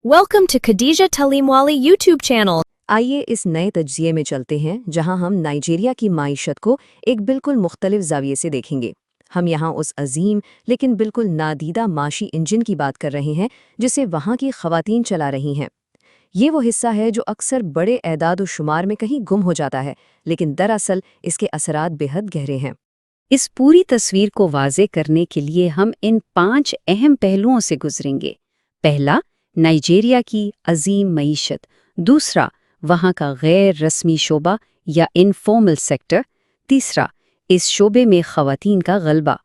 Welcome to Khadija Talimwali YouTube channel. आइए इस नए तज्जिए में चलते हैं जहां हम नाइजीरिया की माईशत को एक बिल्कुल मुख्तलिफ ज़ाविये से देखेंगे। हम यहां उस अजीम लेकिन बिल्कुल नादीदा माशी इंजन की बात कर रहे हैं जिसे वहां की ख़वातीन चला रही हैं। ये वो हिस्सा है जो अक्सर बड़े एदाद व शुमार में कहीं गुम हो जाता है, लेकिन दरअसल इसके असरात बेहद गहरे हैं। इस पूरी तस्वीर को वाज़े करने के लिए हम इन 5 अहम पहलुओं से गुजरेंगे। पहला, नाइजीरिया की अजीम मईशत। दूसरा, वहाँ का गैर रस्मी शोबा या इनफॉर्मल सेक्टर। तीसरा, इस शोबे में ख़वातीन का गलबा।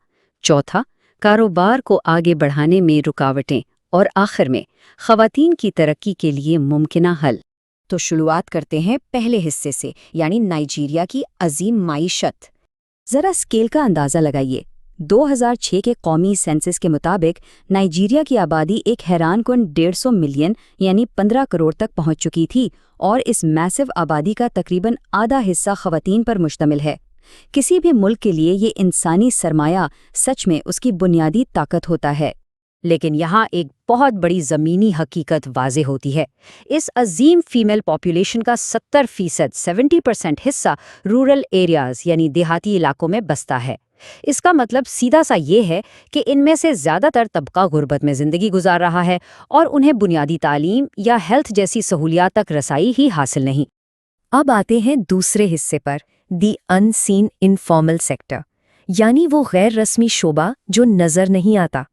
चौथा, कारोबार को आगे बढ़ाने में रुकावटें। और आखिर में, ख़वातीन की तरक्की के लिए मुमकिना हल। तो शुरुआत करते हैं पहले हिस्से से, यानी नाइजीरिया की अजीम माईशत। ज़रा स्केल का अंदाज़ा लगाइए। 2006 के कौमी सेंसस के मुताबिक नाइजीरिया की आबादी एक हैरानकुन 150 मिलियन यानी 15 करोड़ तक पहुंच चुकी थी, और इस मैसिव आबादी का तकरीबन आधा हिस्सा ख़वातीन पर मुश्तमिल है। किसी भी मुल्क के लिए ये इंसानी सरमाया सच में उसकी बुनियादी ताकत होता है। लेकिन यहाँ एक बहुत बड़ी ज़मीनी हकीकत वाज़े होती है। इस अजीम फीमेल पॉपुलेशन का 70% हिस्सा रूरल एरियाज़ यानी देहाती इलाकों में बसता है। इसका मतलब सीधा सा ये है कि इनमें से ज़्यादातर तबका गुर्बत में ज़िंदगी गुजार रहा है और उन्हें बुनियादी तालीम या हेल्थ जैसी सहूलियात तक रसाई ही हासिल नहीं। अब आते हैं दूसरे हिस्से पर, दी अनसीन इनफॉर्मल सेक्टर, यानी वो गैर रस्मी शोबा जो नज़र नहीं आता।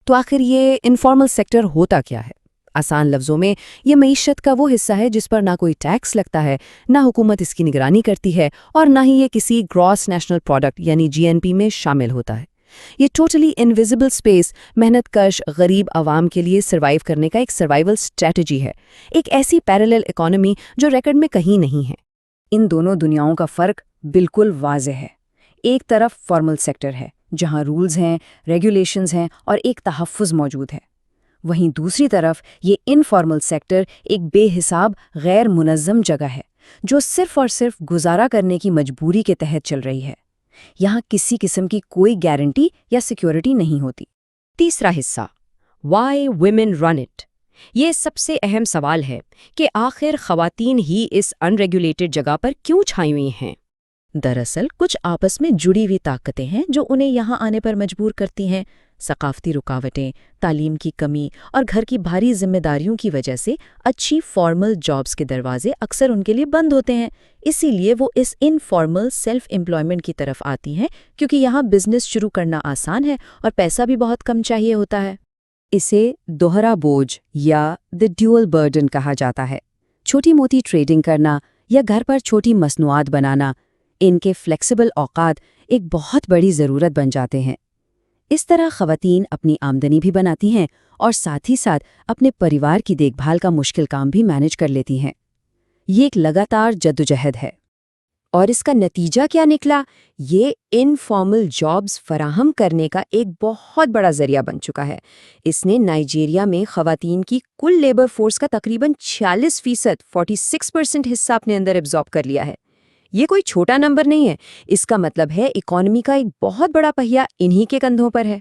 तो आखिर ये इनफॉर्मल सेक्टर होता क्या है? आसान लफ्ज़ों में, ये मईशत का वो हिस्सा है जिस पर ना कोई टैक्स लगता है, ना हुकूमत इसकी निगरानी करती है, और ना ही ये किसी ग्रॉस नेशनल प्रोडक्ट यानी जीएनपी में शामिल होता है। ये टोटली इनविजिबल स्पेस मेहनतकश गरीब आवाम के लिए सर्वाइव करने का एक सर्वाइवल स्ट्रैटेजी है, एक ऐसी पैरेलल इकोनॉमी जो रिकॉर्ड में कहीं नहीं है। इन दोनों दुनियाओं का फ़र्क बिल्कुल वाज़ेह है। एक तरफ फॉर्मल सेक्टर है जहाँ रूल्स हैं, रेगुलेशंस हैं और एक तहफ़्फ़ुज़ मौजूद है। वहीं दूसरी तरफ ये इनफॉर्मल सेक्टर एक बेहिसाब गैर मुनज़्ज़म जगह है जो सिर्फ और सिर्फ गुजारा करने की मजबूरी के तहत चल रही है। यहाँ किसी किस्म की कोई गारंटी या सिक्योरिटी नहीं होती। तीसरा हिस्सा, वाई वुमेन रन इट। ये सबसे अहम सवाल है कि आखिर ख़वातीन ही इस अनरेगुलेटेड जगह पर क्यों छाई हुई हैं। दरअसल कुछ आपस में जुड़ी हुई ताकतें हैं जो उन्हें यहाँ आने पर मजबूर करती हैं। सकाफती रुकावटें, तालीम की कमी और घर की भारी जिम्मेदारियों की वजह से अच्छी फॉर्मल जॉब्स के दरवाजे अक्सर उनके लिए बंद होते हैं। इसीलिए वो इस इनफॉर्मल सेल्फ एम्प्लॉयमेंट की तरफ आती हैं, क्योंकि यहाँ बिजनेस शुरू करना आसान है और पैसा भी बहुत कम चाहिए होता है। इसे दोहरा बोझ या द ड्यूअल बर्डन कहा जाता है। छोटी मोटी ट्रेडिंग करना या घर पर छोटी मसनूआत बनाना, इनके फ्लेक्सिबल औकात एक बहुत बड़ी ज़रूरत बन जाते हैं। इस तरह ख़वातीन अपनी आमदनी भी बनाती हैं और साथ ही साथ अपने परिवार की देखभाल का मुश्किल काम भी मैनेज कर लेती हैं। ये एक लगातार जद्दोजहद है। और इसका नतीजा क्या निकला? ये इनफॉर्मल जॉब्स फराहम करने का एक बहुत बड़ा ज़रिया बन चुका है। इसने नाइजीरिया में ख़वातीन की कुल लेबर फोर्स का तकरीबन 46% 46% हिस्सा अपने अंदर एब्जॉर्ब कर लिया है। ये कोई छोटा नंबर नहीं है। इसका मतलब है इकोनॉमी का एक बहुत बड़ा पहिया इन्हीं के कंधों पर है।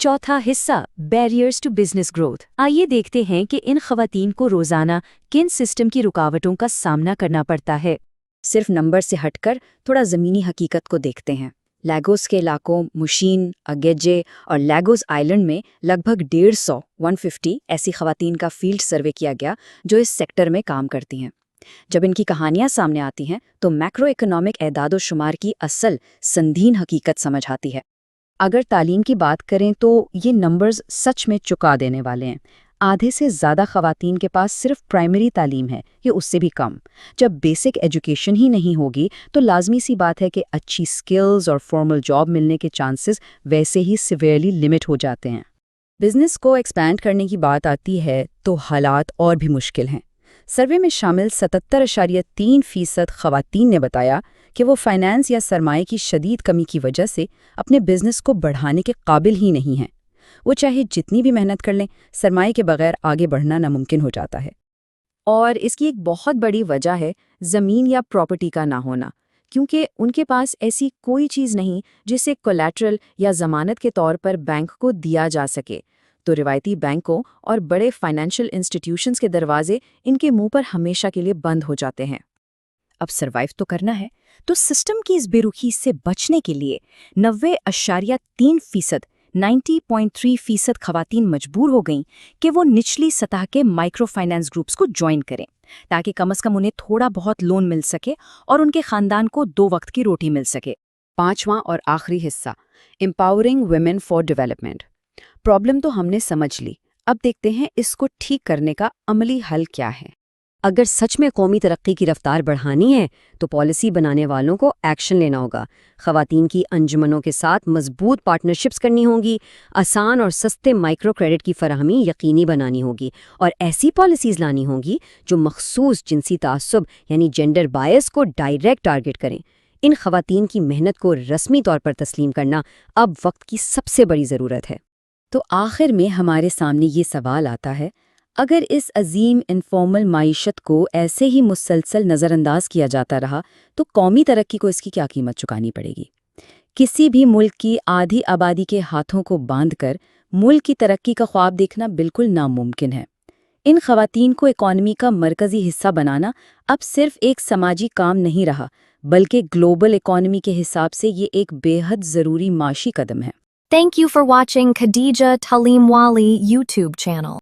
चौथा हिस्सा, बैरियर्स टू बिजनेस ग्रोथ। आइए देखते हैं कि इन ख़वातीन को रोज़ाना किन सिस्टम की रुकावटों का सामना करना पड़ता है। सिर्फ नंबर से हटकर थोड़ा ज़मीनी हकीकत को देखते हैं। लैगोस के इलाकों मुशीन, अगेजे और लैगोस आइलैंड में लगभग 150 ऐसी ख़वातीन का फील्ड सर्वे किया गया जो इस सेक्टर में काम करती हैं। जब इनकी कहानियां सामने आती हैं तो मैक्रो इकोनॉमिक एदाद व शुमार की असल संगीन हकीकत समझ आती है। अगर तालीम की बात करें तो ये नंबर्स सच में चुका देने वाले हैं। आधे से ज़्यादा ख़वातीन के पास सिर्फ प्राइमरी तालीम है, ये उससे भी कम। जब बेसिक एजुकेशन ही नहीं होगी तो लाजमी सी बात है कि अच्छी स्किल्स और फॉर्मल जॉब मिलने के चांसेस वैसे ही सिवियरली लिमिट हो जाते हैं। बिजनेस को एक्सपैंड करने की बात आती है तो हालात और भी मुश्किल हैं। सर्वे में शामिल 77.3% ख़वातीन ने बताया कि वो फाइनेंस या सरमाए की शदीद कमी की वजह से अपने बिजनेस को बढ़ाने के काबिल ही नहीं हैं। वो चाहे जितनी भी मेहनत कर लें, सरमाए के बगैर आगे बढ़ना नामुमकिन हो जाता है। और इसकी एक बहुत बड़ी वजह है ज़मीन या प्रॉपर्टी का ना होना, क्योंकि उनके पास ऐसी कोई चीज़ नहीं जिसे कोलैटरल या ज़मानत के तौर पर बैंक को दिया जा सके। تو روایتی بینکوں اور بڑے فائنینشیل انسٹیٹیوشنز کے دروازے ان کے منہ پر ہمیشہ کے لیے بند ہو جاتے ہیں۔ اب سروائیو تو کرنا ہے، تو سسٹم کی اس بے رخی سے بچنے کے لیے 90.3% 90.3% خواتین مجبور ہو گئیں کہ وہ نچلی سطح کے مائکرو فائنانس گروپس کو جوائن کریں، تاکہ کم از کم انہیں تھوڑا بہت لون مل سکے اور ان کے خاندان کو 2 وقت کی روٹی مل سکے۔ 5واں اور آخری حصہ، empowering women for development. Problem تو ہم نے سمجھ لی، اب دیکھتے ہیں اس کو ٹھیک کرنے کا عملی حل کیا ہے۔ اگر سچ میں قومی ترقی کی رفتار بڑھانی ہے تو پالیسی بنانے والوں کو ایکشن لینا ہوگا۔ خواتین کی انجمنوں کے ساتھ مضبوط پارٹنرشپس کرنی ہوں گی، آسان اور سستے مائکرو کریڈٹ کی فراہمی یقینی بنانی ہوگی، اور ایسی پالیسیز لانی ہوں گی جو مخصوص جنسی تعصب یعنی جینڈر بائس کو ڈائریکٹ ٹارگٹ کریں۔ ان خواتین کی محنت کو رسمی طور پر تسلیم کرنا اب وقت کی سب سے بڑی ضرورت ہے۔ تو آخر میں ہمارے سامنے یہ سوال آتا ہے، اگر اس عظیم انفارمل معیشت کو ایسے ہی مسلسل نظر انداز کیا جاتا رہا تو قومی ترقی کو اس کی کیا قیمت چکانی پڑے گی؟ کسی بھی ملک کی آدھی آبادی کے ہاتھوں کو باندھ کر ملک کی ترقی کا خواب دیکھنا بالکل ناممکن ہے۔ ان خواتین کو اکانومی کا مرکزی حصہ بنانا اب صرف ایک سماجی کام نہیں رہا، بلکہ گلوبل اکانومی کے حساب سے یہ ایک بے حد ضروری معاشی قدم ہے۔ Thank you for watching Khadija Talimwali YouTube channel.